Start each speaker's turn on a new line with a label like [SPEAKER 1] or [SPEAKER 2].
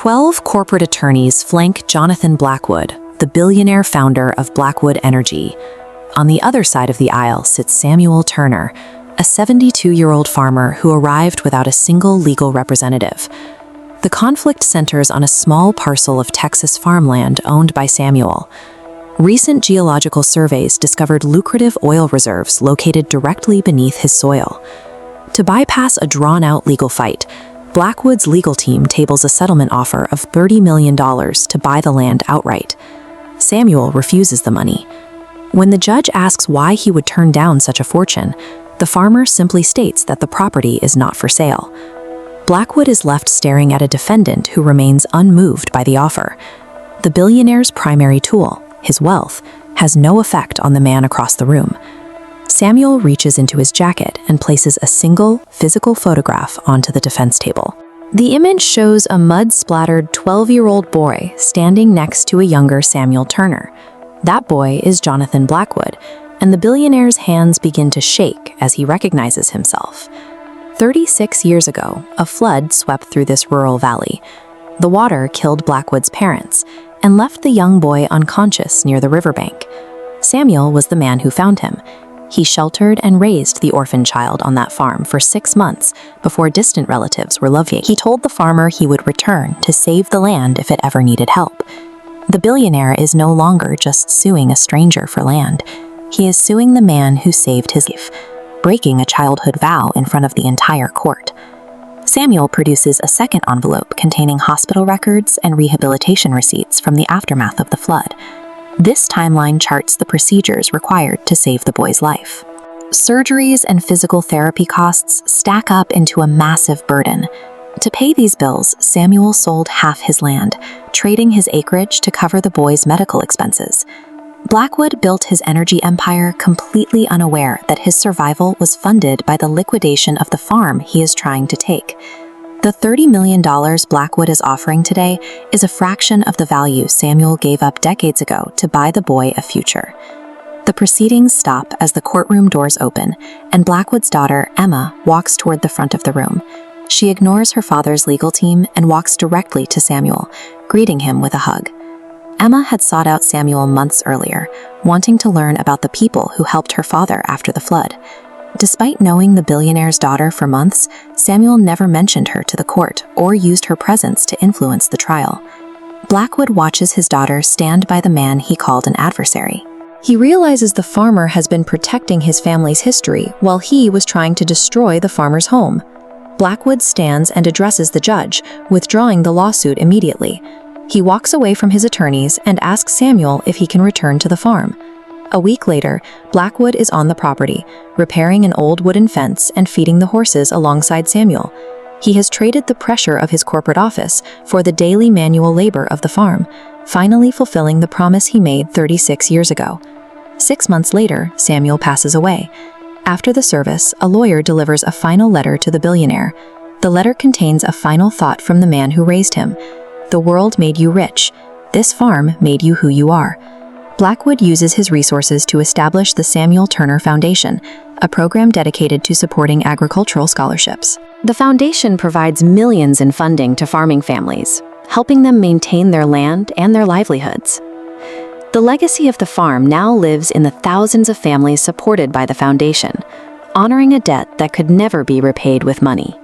[SPEAKER 1] 12 corporate attorneys flank Jonathan Blackwood, the billionaire founder of Blackwood Energy. On the other side of the aisle sits Samuel Turner, a 72-year-old farmer who arrived without a single legal representative. The conflict centers on a small parcel of Texas farmland owned by Samuel. Recent geological surveys discovered lucrative oil reserves located directly beneath his soil. To bypass a drawn-out legal fight, Blackwood's legal team tables a settlement offer of $30 million to buy the land outright. Samuel refuses the money. When the judge asks why he would turn down such a fortune, the farmer simply states that the property is not for sale. Blackwood is left staring at a defendant who remains unmoved by the offer. The billionaire's primary tool, his wealth, has no effect on the man across the room. Samuel reaches into his jacket and places a single, physical photograph onto the defense table. The image shows a mud-splattered 12-year-old boy standing next to a younger Samuel Turner. That boy is Jonathan Blackwood, and the billionaire's hands begin to shake as he recognizes himself. 36 years ago, a flood swept through this rural valley. The water killed Blackwood's parents and left the young boy unconscious near the riverbank. Samuel was the man who found him. He sheltered and raised the orphan child on that farm for 6 months before distant relatives were located. He told the farmer he would return to save the land if it ever needed help. The billionaire is no longer just suing a stranger for land. He is suing the man who saved his life, breaking a childhood vow in front of the entire court. Samuel produces a second envelope containing hospital records and rehabilitation receipts from the aftermath of the flood. This timeline charts the procedures required to save the boy's life. Surgeries and physical therapy costs stack up into a massive burden. To pay these bills, Samuel sold half his land, trading his acreage to cover the boy's medical expenses. Blackwood built his energy empire completely unaware that his survival was funded by the liquidation of the farm he is trying to take. The $30 million Blackwood is offering today is a fraction of the value Samuel gave up decades ago to buy the boy a future. The proceedings stop as the courtroom doors open, and Blackwood's daughter, Emma, walks toward the front of the room. She ignores her father's legal team and walks directly to Samuel, greeting him with a hug. Emma had sought out Samuel months earlier, wanting to learn about the people who helped her father after the flood. Despite knowing the billionaire's daughter for months, Samuel never mentioned her to the court or used her presence to influence the trial. Blackwood watches his daughter stand by the man he called an adversary. He realizes the farmer has been protecting his family's history while he was trying to destroy the farmer's home. Blackwood stands and addresses the judge, withdrawing the lawsuit immediately. He walks away from his attorneys and asks Samuel if he can return to the farm. A week later, Blackwood is on the property, repairing an old wooden fence and feeding the horses alongside Samuel. He has traded the pressure of his corporate office for the daily manual labor of the farm, finally fulfilling the promise he made 36 years ago. 6 months later, Samuel passes away. After the service, a lawyer delivers a final letter to the billionaire. The letter contains a final thought from the man who raised him. The world made you rich. This farm made you who you are. Blackwood uses his resources to establish the Samuel Turner Foundation, a program dedicated to supporting agricultural scholarships. The foundation provides millions in funding to farming families, helping them maintain their land and their livelihoods. The legacy of the farm now lives in the thousands of families supported by the foundation, honoring a debt that could never be repaid with money.